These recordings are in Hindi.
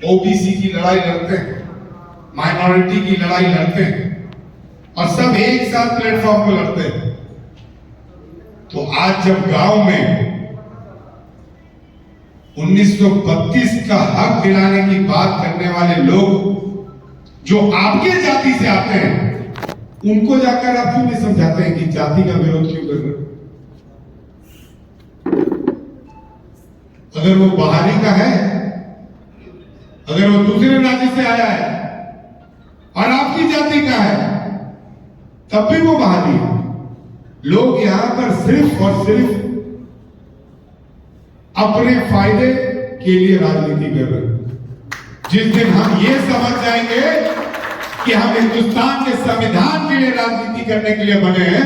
ओबीसी की लड़ाई लड़ते हैं, माइनॉरिटी की लड़ाई लड़ते हैं और सब एक साथ प्लेटफॉर्म पर लड़ते हैं। तो आज जब गांव में 1932 का हक दिलाने की बात करने वाले लोग जो आपके जाति से आते हैं, उनको जाकर आप क्यों नहीं समझाते हैं कि जाति का विरोध क्यों कर रहे हो? अगर वो बाहरी का है, अगर वो दूसरे राज्य से आया है और आपकी जाति का है, तब भी वो बाहरी है। लोग यहां पर सिर्फ और सिर्फ अपने फायदे के लिए राजनीति कर रहे हैं। जिस दिन हम ये समझ जाएंगे कि हम हिंदुस्तान के संविधान के लिए राजनीति करने के लिए बने हैं,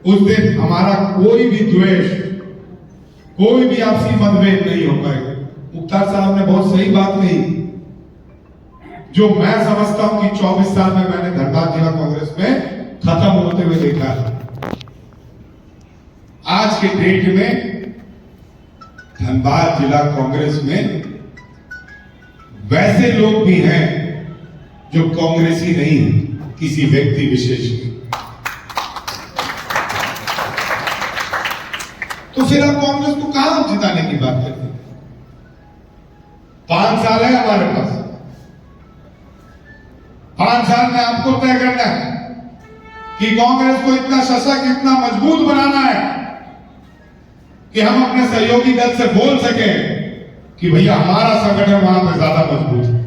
उस दिन हमारा कोई भी द्वेष, कोई भी आपसी मतभेद नहीं हो पाएगा। मुख्तार साहब ने बहुत सही बात कही, जो मैं समझता हूं कि 24 साल में मैंने धनबाद जिला कांग्रेस में खत्म होते हुए देखा है। आज के डेट में धनबाद जिला कांग्रेस में वैसे लोग भी हैं जो कांग्रेसी नहीं है, किसी व्यक्ति विशेष के। तो फिर आप कांग्रेस को कहां जिताने की बात करते हैं? 5 साल है हमारे पास। 5 साल में आपको तय करना है कि कांग्रेस को इतना सशक्त, इतना मजबूत बनाना है कि हम अपने सहयोगी दल से बोल सके कि भैया हमारा संगठन वहां पे ज्यादा मजबूत है।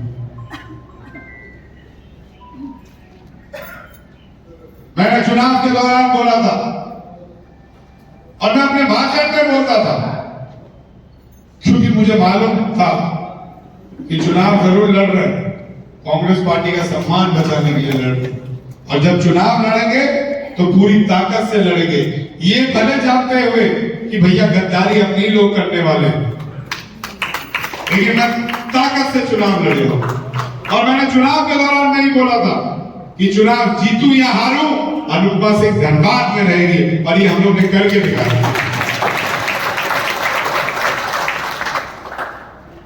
मैंने चुनाव के दौरान बोला था और मैं अपने भाषण में बोलता था, क्योंकि मुझे मालूम था कि चुनाव जरूर लड़ रहे हैं, कांग्रेस पार्टी का सम्मान बचाने के लिए लड़ रहे हैं, और जब चुनाव लड़ेंगे तो पूरी ताकत से लड़ेंगे, ये भले जानते हुए कि भैया गद्दारी अपने लोग करने वाले हैं, लेकिन मैं ताकत से चुनाव लड़ेगा। और मैंने चुनाव के दौरान नहीं बोला था कि चुनाव जीतूं या हारूं, अनुपमा सिंह धनबाद में रहेगी, और ये हम लोग ने करके दिखाया।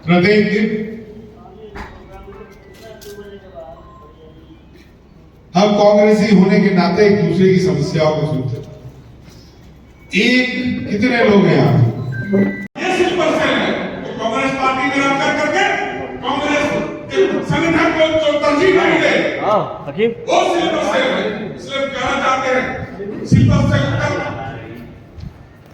प्रत्येक दिन हम कांग्रेसी होने के नाते एक दूसरे की समस्याओं को सुनते हैं। एक कितने लोग हैं यहाँ? ये सिर्फ है तो कांग्रेस पार्टी में रखकर करके कांग्रेस के संगठन को जो तरजीह नहीं दे, वो सिर्फ है। इसलिए कहना चाहते हैं सिर्फ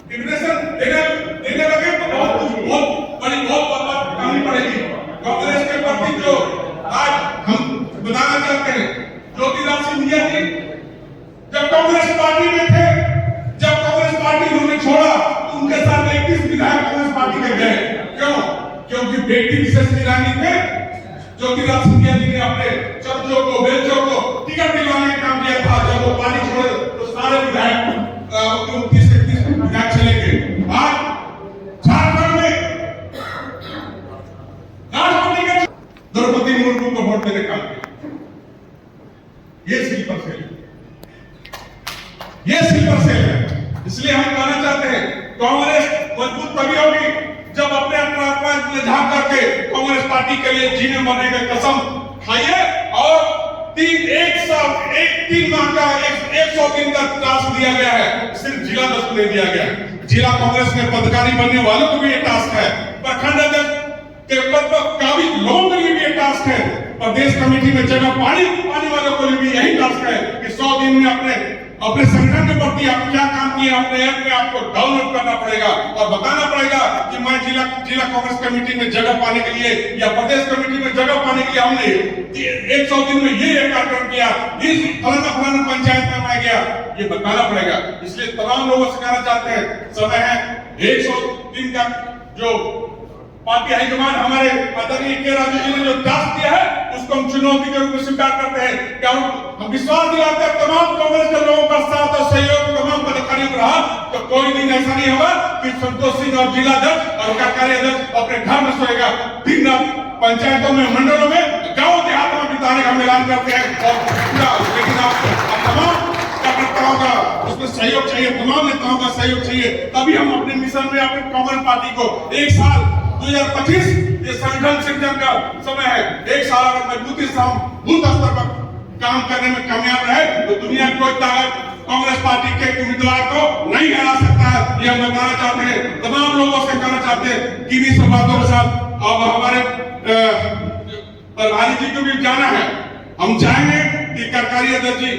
डिग्रेशन देने लगे तो बहुत बड़ी कहानी पड़ेगी। कांग्रेस के प्रति जो आज हम बताना चाहते हैं, ज्योतिराज सिंधिया जी जब कांग्रेस पार्टी में थे, जब कांग्रेस पार्टी उन्होंने छोड़ा तो उनके साथ 31 विधायक कांग्रेस पार्टी के गए। क्यों? क्योंकि बेटी विशेष निगरानी में ज्योतिराज सिंधिया जी ने अपने चर्चों को, बेलचों को टिकट दिलवाने का काम किया था। जब वो पार्टी छोड़े तो सारे विधायक 29-31 विधायक चले गए। आज झारखंड में राष्ट्रपति के द्रौपदी मुर्मू को वोट देने का काम, ये स्लीपर सेल है, ये स्लीपर सेल है। इसलिए हम कहना चाहते हैं कांग्रेस मजबूत तभी होगी जब अपने अपना झांक करके कांग्रेस पार्टी के लिए जीने मरने की कसम खाइए, और 3 माह का 100 दिन का टास्क दिया गया है। सिर्फ जिला दस को दे दिया गया है। जिला कांग्रेस में पदाधिकारी बनने वालों को भी ये टास्क है, प्रखंड अध्यक्ष के पद पर काबिज लोगों के लिए भी ये टास्क है, प्रदेश कमेटी में जगह पाने वालों को भी यही टास्क है कि 100 दिन में अपने संगठन के प्रति आप क्या काम किए, अपने ऐप में आपको डाउनलोड करना पड़ेगा और बताना पड़ेगा कि मैं जिला कांग्रेस कमेटी में जगह पाने के लिए या प्रदेश कमेटी में जगह पाने के लिए हमने 100 दिन में ये कार्यक्रम किया, इस फलाना पंचायत में मैं गया, ये बताना पड़ेगा। इसलिए तमाम लोगों से कहना चाहते हैं, समय है 100 दिन का जो पार्टी हाईकमान हमारे आदरणीय के राजू जी ने जो टास्क दिया है, उसको हम चुनौती के रूप में स्वीकार करते हैं। क्या हम विश्वास दिलाते हैं तमाम कांग्रेस के लोगों का साथ और सहयोग तमाम पदाधिकारियों को रहा, तो कोई दिन ऐसा नहीं होगा कि संतोष सिंह और जिला अध्यक्ष और कार्यकारी अध्यक्ष अपने घर में सोएगा। दिन रात पंचायतों में, मंडलों में, गाँव देहातों में बिताने का ऐलान करते हैं। और पूरा लेकिन आप तमाम कार्यकर्ताओं का उसमें सहयोग चाहिए, तमाम नेताओं का सहयोग चाहिए, तभी हम अपने मिशन में अपनी कांग्रेस पार्टी को 1 साल 2025 ये संगठन सृजन का समय है। एक साल अगर मजबूती से हम बूथ स्तर पर काम करने में कामयाब रहे तो दुनिया की कोई ताकत कांग्रेस पार्टी के उम्मीदवार को नहीं हरा सकता है। ये हम बताना चाहते हैं, तमाम लोगों से कहना चाहते हैं कि इन्हीं सब बातों के साथ अब हमारे प्रभारी जी को भी जाना है। हम चाहेंगे कि कार्यकारी अध्यक्ष जी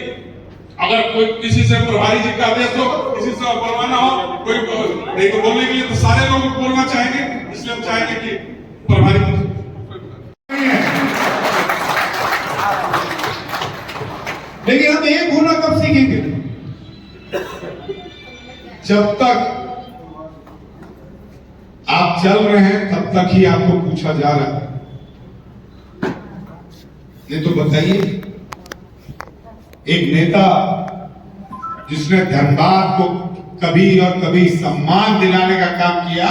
अगर कोई किसी से प्रभारी जी का आदेश हो, किसी से बोलवाना हो, कोई नहीं तो बोलने के लिए तो सारे लोग बोलना चाहेंगे, इसलिए हम चाहेंगे कि प्रभारी लेकिन हम एक होना कब सीखेंगे? जब तक आप चल रहे हैं तब तक ही आपको पूछा जा रहा है। नहीं तो बताइए, एक नेता जिसने धनबाद को कभी और कभी सम्मान दिलाने का काम किया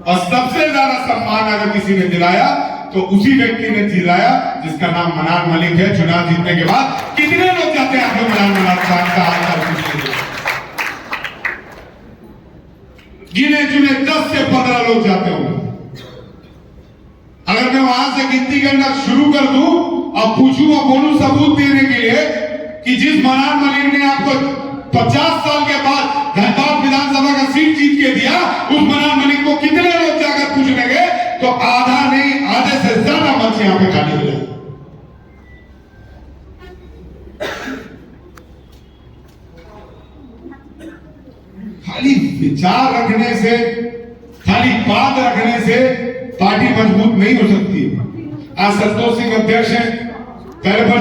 और सबसे ज्यादा सम्मान अगर किसी ने दिलाया तो उसी व्यक्ति ने दिलाया जिसका नाम मनान मलिक है। चुनाव जीतने के बाद कितने लोग जाते हैं आपको मनान मलिक साहब का हाल पूछने? गिने चुने 10 से 15 लोग जाते होंगे। अगर मैं वहां से गिनती करना शुरू कर दूं और पूछूं और बोलूं सबूत देने के लिए कि जिस मनान मलिक ने आपको 50 साल के बाद धनबाद विधानसभा का सीट जीत के दिया, उस मनान मलिक को कितने लोग जाकर पूछने गए तो आधा नहीं आधे से ज्यादा मंच यहां पे खाली हो जाए। खाली विचार रखने से, खाली बात रखने से पार्टी मजबूत नहीं हो सकती। आज संतोष सिंह अध्यक्ष हैं, पहले पर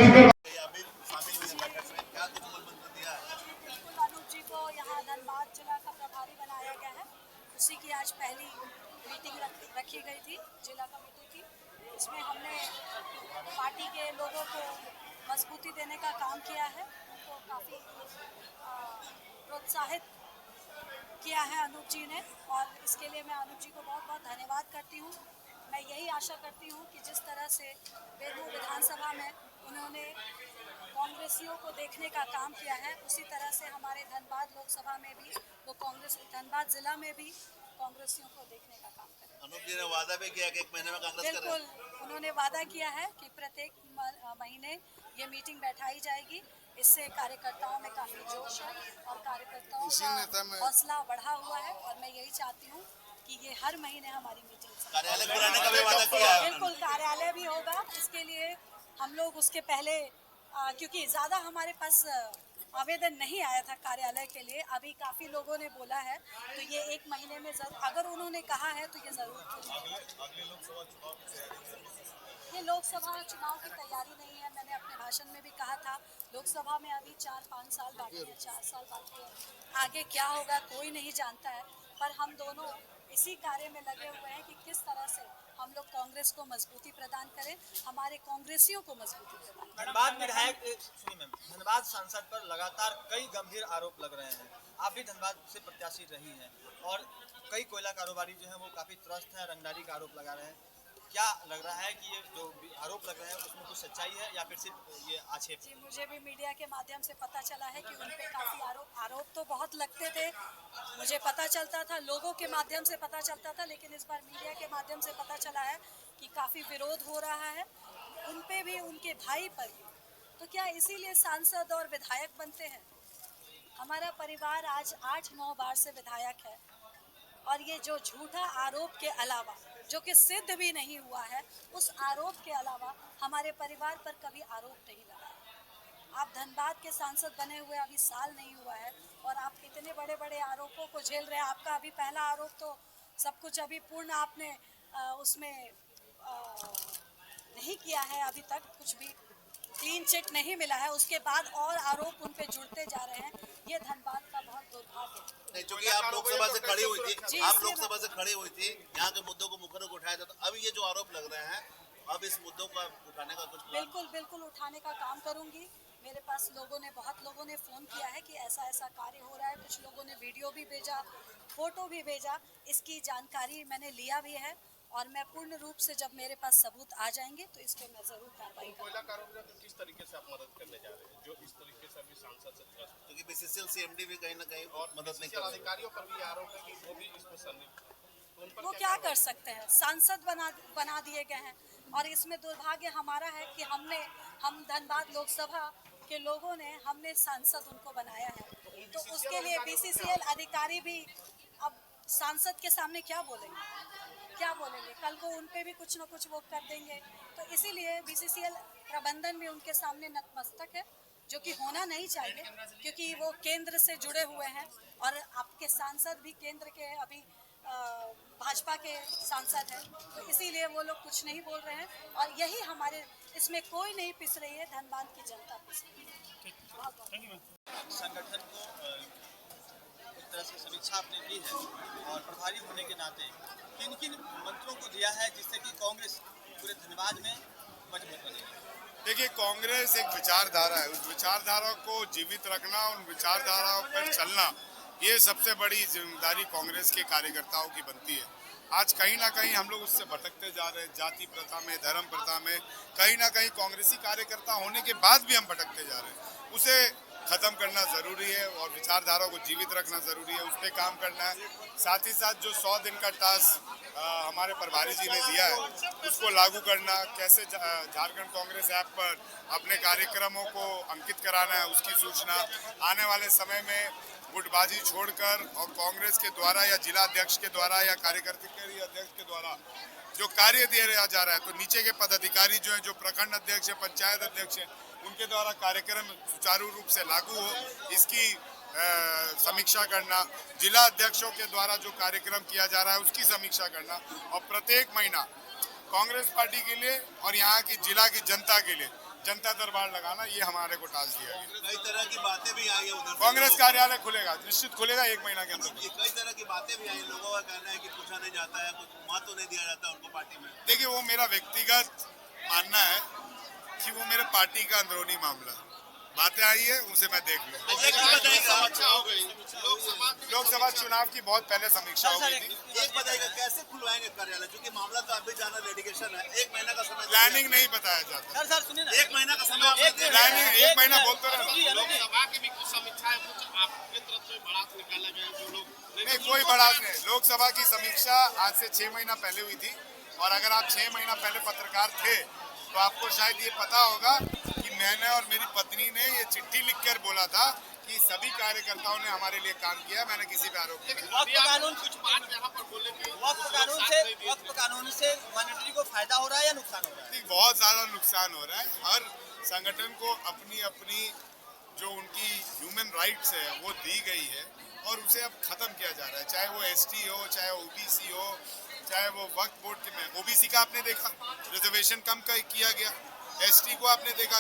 उसी की आज पहली मीटिंग रखी गई थी जिला कमेटी की। इसमें हमने पार्टी के लोगों को मजबूती देने का काम किया है, उनको काफ़ी प्रोत्साहित किया है अनूप जी ने, और इसके लिए मैं अनूप जी को बहुत बहुत धन्यवाद करती हूँ। मैं यही आशा करती हूँ कि जिस तरह से बेरमो विधानसभा में उन्होंने कांग्रेसियों को देखने का काम किया है, उसी तरह से हमारे धनबाद लोकसभा में भी वो कांग्रेस, धनबाद जिला में भी कांग्रेसियों को देखने का काम करें। अनूप जी ने वादा भी किया कि 1 महीने में कांग्रेस करें। बिल्कुल, उन्होंने वादा किया है कि प्रत्येक महीने ये मीटिंग बैठाई जाएगी। इससे कार्यकर्ताओं में काफ़ी जोश है और कार्यकर्ताओं का हौसला बढ़ा हुआ है, और मैं यही चाहती हूँ कि ये हर महीने हमारी मीटिंग कार्यालय बुलाने का भी वादा किया है। बिल्कुल, कार्यालय भी होगा। इसके लिए हम लोग उसके पहले क्योंकि ज़्यादा हमारे पास आवेदन नहीं आया था कार्यालय के लिए, अभी काफ़ी लोगों ने बोला है, तो ये 1 महीने में अगर उन्होंने कहा है तो ये ज़रूर। ये लोकसभा चुनाव की तैयारी नहीं है। मैंने अपने भाषण में भी कहा था, लोकसभा में अभी 4-5 साल बाकी है, 4 साल बाकी है। आगे क्या होगा कोई नहीं जानता है, पर हम दोनों इसी कार्य में लगे हुए हैं कि किस तरह से हम लोग कांग्रेस को मजबूती प्रदान करें, हमारे कांग्रेसियों को मजबूती प्रदान करें। धनबाद विधायक, सुनिए मैम, धनबाद सांसद पर लगातार कई गंभीर आरोप लग रहे हैं। आप भी धनबाद से प्रत्याशी रही हैं और कई कोयला कारोबारी जो हैं वो काफ़ी त्रस्त हैं, रंगदारी का आरोप लगा रहे हैं। क्या लग रहा है कि ये जो आरोप लग रहे हैं उसमें कुछ सच्चाई है या फिर सिर्फ ये आक्षेप? जी, मुझे भी मीडिया के माध्यम से पता चला है कि उन पे काफ़ी आरोप तो बहुत लगते थे, मुझे पता चलता था, लोगों के माध्यम से पता चलता था, लेकिन इस बार मीडिया के माध्यम से पता चला है कि काफ़ी विरोध हो रहा है उन पे भी, उनके भाई पर भी। तो क्या इसीलिए सांसद और विधायक बनते हैं? हमारा परिवार आज 8-9 बार से विधायक है, और ये जो झूठा आरोप के अलावा, जो कि सिद्ध भी नहीं हुआ है, उस आरोप के अलावा हमारे परिवार पर कभी आरोप नहीं लगा। आप धनबाद के सांसद बने हुए अभी साल नहीं हुआ है और आप इतने बड़े बड़े आरोपों को झेल रहे हैं। आपका अभी पहला आरोप तो सब कुछ अभी पूर्ण आपने उसमें नहीं किया है, अभी तक कुछ भी क्लीन चिट नहीं मिला है, उसके बाद और आरोप उन पे जुड़ते जा रहे हैं। ये धनबाद का बहुत दुर्भाग्य है। क्योंकि आप लोकसभा से खड़ी हुई थी, यहाँ के मुद्दों को मुख्य रूप उठाया था, तो अब ये जो आरोप लग रहे हैं, अब इस मुद्दों का उठाने का कुछ? बिल्कुल उठाने का काम करूंगी। मेरे पास बहुत लोगों ने फ़ोन किया है कि ऐसा ऐसा कार्य हो रहा है, कुछ लोगों ने वीडियो भी भेजा, फोटो भी भेजा, इसकी जानकारी मैंने लिया भी है, और मैं पूर्ण रूप से जब मेरे पास सबूत आ जाएंगे तो इस पे मैं जरूर कार्रवाई करूंगा। किस तरीके से आप मदद करने जा रहे हैं, जो इस तरीके से अभी सांसद से त्रस्त, क्योंकि बीसीसीएल सीएमडी भी कहीं ना कहीं और मदद नहीं कर रहे, अधिकारियों पर भी आरोप है कि वो भी इसमें संलिप्त? वो क्या कर सकते हैं, सांसद बना दिए गए हैं। और इसमें दुर्भाग्य हमारा है कि हम धनबाद लोकसभा के लोगों ने हमने सांसद उनको बनाया है, तो उसके लिए बीसीसीएल अधिकारी भी अब सांसद के सामने क्या बोलेंगे, कल को उन पे भी कुछ न कुछ वो कर देंगे। तो इसीलिए बीसीसीएल प्रबंधन भी उनके सामने नतमस्तक है, जो कि होना नहीं चाहिए, क्योंकि वो केंद्र से जुड़े हुए हैं और आपके सांसद भी केंद्र के अभी भाजपा के सांसद हैं, तो इसीलिए वो लोग कुछ नहीं बोल रहे हैं। और यही हमारे, इसमें कोई नहीं पिस रही है, धनबाद की जनता पिस रही है। संगठन को एक तरह से समीक्षा आपने की है और प्रभारी होने के नाते किन किन मंत्रों को दिया है जिससे कि कांग्रेस पूरे धनबाद में मजबूत बनेगी? देखिए, कांग्रेस एक विचारधारा है, उस विचारधारा को जीवित रखना, उन विचारधाराओं पर चलना, ये सबसे बड़ी जिम्मेदारी कांग्रेस के कार्यकर्ताओं की बनती है। आज कहीं ना कहीं हम लोग उससे भटकते जा रहे हैं, जाति प्रथा में, धर्म प्रथा में, कहीं ना कहीं कांग्रेसी कार्यकर्ता होने के बाद भी हम भटकते जा रहे हैं। उसे खत्म करना जरूरी है और विचारधारा को जीवित रखना जरूरी है, उस पर काम करना है। साथ ही साथ जो 100 दिन का टास्क हमारे प्रभारी जी ने दिया है, उसको लागू करना, कैसे झारखंड कांग्रेस ऐप पर अपने कार्यक्रमों को अंकित कराना है, उसकी सूचना आने वाले समय में गुटबाजी छोड़कर और कांग्रेस के द्वारा या जिला अध्यक्ष के द्वारा या कार्यकारिणी अध्यक्ष के द्वारा जो कार्य दिया जा रहा है, तो नीचे के पदाधिकारी जो है, जो प्रखंड अध्यक्ष है, पंचायत अध्यक्ष है, उनके द्वारा कार्यक्रम सुचारू रूप से लागू हो, इसकी समीक्षा करना, जिला अध्यक्षों के द्वारा जो कार्यक्रम किया जा रहा है उसकी समीक्षा करना, और प्रत्येक महीना कांग्रेस पार्टी के लिए और यहाँ की जिला की जनता के लिए जनता दरबार लगाना, ये हमारे को टास्क दिया गया। कई तरह की बातें भी आई है उधर, कांग्रेस कार्यालय खुलेगा, निश्चित खुलेगा 1 महीना के अंदर। कई तरह की बातें भी आई, लोगों का कहना है कि पूछा नहीं जाता है, कुछ महत्व नहीं दिया जाता उनको पार्टी में। देखिए, वो मेरा व्यक्तिगत मानना है कि वो मेरे पार्टी का अंदरूनी मामला, बातें आई है उसे मैं देख लूँ। लोकसभा चुनाव की बहुत पहले समीक्षा हो गई थी। एक बताइएगा कैसे खुलवाएंगे कार्यालय, क्योंकि मामला तो अभी जाना लिटिगेशन है, 1 महीना का समय, प्लानिंग नहीं बताया जाता। सर सुनिए ना, 1 महीना का समय प्लानिंग 1 महीना बोलते रहे। लोकसभा की भी कुछ समीक्षा है, कुछ आपकी तरफ से बढ़ात निकाला गया जो लोग नहीं, कोई बढ़ात नहीं। लोकसभा की समीक्षा आज से 6 महीना पहले हुई थी, और अगर आप 6 महीना पहले पत्रकार थे तो आपको शायद ये पता होगा कि मैंने और मेरी पत्नी ने ये चिट्ठी लिखकर बोला था कि सभी कार्यकर्ताओं ने हमारे लिए काम किया, मैंने किसी पे आरोप नहीं किया। वक्त कानून से मॉनिटरी को फायदा हो रहा है या नुकसान हो रहा है? बहुत ज्यादा नुकसान हो रहा है। हर संगठन को अपनी अपनी जो उनकी ह्यूमन राइट्स है वो दी गई है और उसे अब खत्म किया जा रहा है, चाहे वो एसटी हो, चाहे ओबीसी हो, चाहे वो वक्फ बोर्ड में ओबीसी का आपने देखा रिजर्वेशन कम किया गया, एसटी को आपने देखा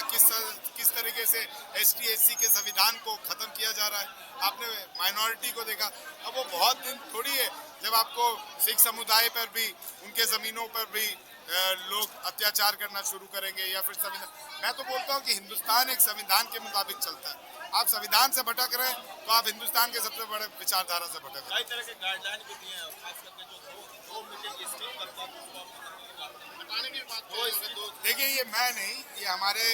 किस तरीके से एसटी एससी के संविधान को खत्म किया जा रहा है, आपने माइनॉरिटी को देखा। अब वो बहुत दिन थोड़ी है जब आपको सिख समुदाय पर भी, उनके जमीनों पर भी लोग अत्याचार करना शुरू करेंगे, या फिर संविधान। मैं तो बोलता हूँ कि हिंदुस्तान एक संविधान के मुताबिक चलता है। आप संविधान से भटक रहे हैं तो आप हिंदुस्तान के सबसे बड़े विचारधारा से भटक रहे हैं। कई तरह के गाइडलाइन भी दिए हैं, खास करके जो दो मीटिंग स्कीम करता है बताने की बात। देखिए, ये मैं नहीं, ये हमारे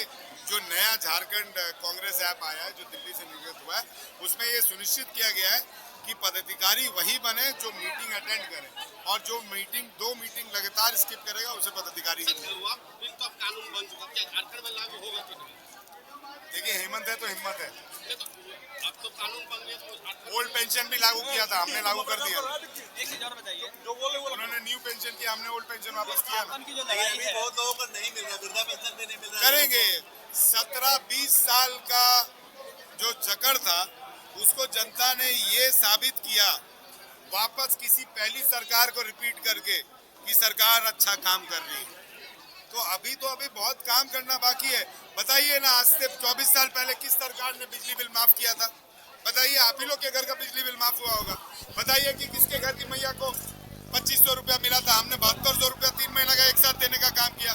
जो नया झारखंड कांग्रेस ऐप आया है, जो दिल्ली से निर्गत हुआ है, उसमें ये सुनिश्चित किया गया है कि पदाधिकारी वही बने जो मीटिंग अटेंड करे, और जो मीटिंग 2 मीटिंग लगातार स्किप करेगा उसे पदाधिकारी ही मिलेगा। बिल तो अब कानून बन चुका, क्या झारखंड में लागू होगा कि नहीं? देखिए, हिम्मत है तो हिम्मत है। अब तो कानून बन गया तो झारखंड ओल्ड पेंशन भी लागू किया था, हमने लागू कर दिया। एक चीज और बताइए, उन्होंने न्यू पेंशन किया, हमने ओल्ड पेंशन वापस किया। की जो लड़ाई है, बहुत लोगों को नहीं मिल रहा, वृद्धा पेंशन भी नहीं मिल रहा। करेंगे। 17-20 साल का जो जकड़ था उसको जनता ने ये साबित किया वापस किसी पहली सरकार को रिपीट करके कि सरकार अच्छा काम कर रही है। तो अभी बहुत काम करना बाकी है। बताइए ना, आज से 24 साल पहले किस सरकार ने बिजली बिल माफ किया था? बताइए, आप ही लोग के घर का बिजली बिल माफ हुआ होगा। बताइए कि किसके घर की मैया को 2500 रुपया मिला था, हमने 7200 रुपया 3 महीना का एक साथ देने का काम किया।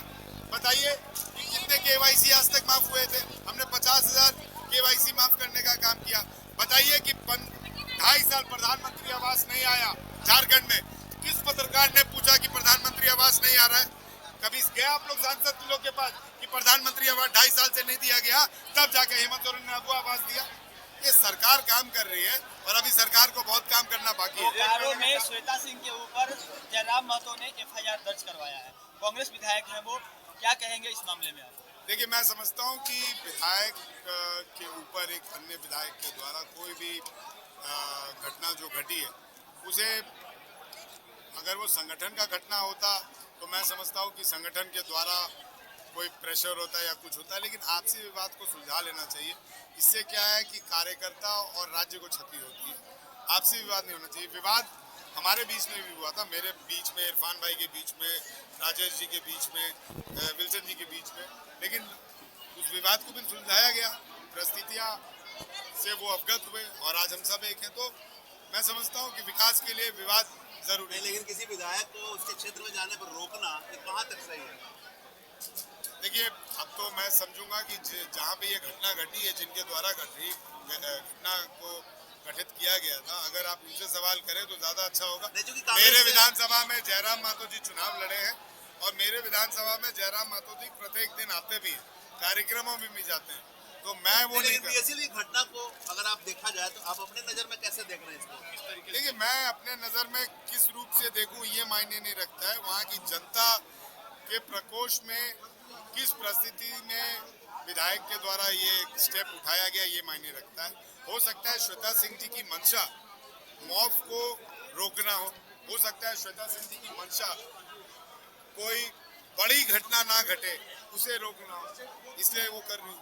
बताइए कि कितने केवाईसी आज तक माफ हुए थे, हमने 50,000 केवाईसी माफ करने का काम किया। बताइए कि 2.5 साल प्रधानमंत्री आवास नहीं आया झारखंड में, किस पत्रकार ने पूछा कि प्रधानमंत्री आवास नहीं आ रहा है? कभी गया आप लोग सांसद लोग के पास कि प्रधानमंत्री आवास 2.5 साल से नहीं दिया गया, तब जाके हेमंत सोरेन ने आपको आवास दिया? ये सरकार काम कर रही है पर अभी सरकार को बहुत काम करना बाकी है। बोकारो में श्वेता सिंह के ऊपर जयराम महतो ने FIR दर्ज करवाया है, कांग्रेस विधायक हैं वो, क्या कहेंगे इस मामले में आप? देखिए, मैं समझता हूं कि विधायक के ऊपर एक अन्य विधायक के द्वारा कोई भी घटना जो घटी है उसे, अगर वो संगठन का घटना होता तो मैं समझता हूं कि संगठन के द्वारा कोई प्रेशर होता है या कुछ होता है, लेकिन आपसी विवाद को सुलझा लेना चाहिए। इससे क्या है कि कार्यकर्ता और राज्य को क्षति होती है, आपसी विवाद नहीं होना चाहिए। विवाद हमारे बीच में भी हुआ था, मेरे बीच में, इरफान भाई के बीच में, राजेश जी के बीच में, विल्सन जी के बीच में, लेकिन उस विवाद को भी सुलझाया गया, परिस्थितियाँ से वो अवगत हुए और आज हम सब एक हैं। तो मैं समझता हूँ कि विकास के लिए विवाद जरूरी है। लेकिन किसी विधायक को उसके क्षेत्र में जाने पर रोकना ये कहाँ तक सही है? देखिए, अब तो मैं समझूंगा कि जहाँ पे ये घटना घटी है, जिनके द्वारा घटना को गठित किया गया था, अगर आप उनसे सवाल करें तो ज्यादा अच्छा होगा। मेरे विधानसभा में जयराम महतो जी चुनाव लड़े हैं और मेरे विधानसभा में जयराम महतो जी प्रत्येक दिन आते भी हैं, कार्यक्रमों में भी जाते हैं, तो मैं वो नहीं कर। इसीलिए घटना को अगर आप देखा जाए तो आप अपने नजर में कैसे देख रहे हैं इसको? देखिए, मैं अपने नजर में किस रूप से देखूं ये मायने नहीं रखता है, वहाँ की जनता के प्रकोष्ठ में किस परिस्थिति में विधायक के द्वारा ये स्टेप उठाया गया ये मायने रखता है। हो सकता है श्वेता सिंह जी की मंशा मॉब को रोकना हो सकता है श्वेता सिंह जी की मंशा कोई बड़ी घटना ना घटे उसे रोकना हो, इसलिए वो कर रही।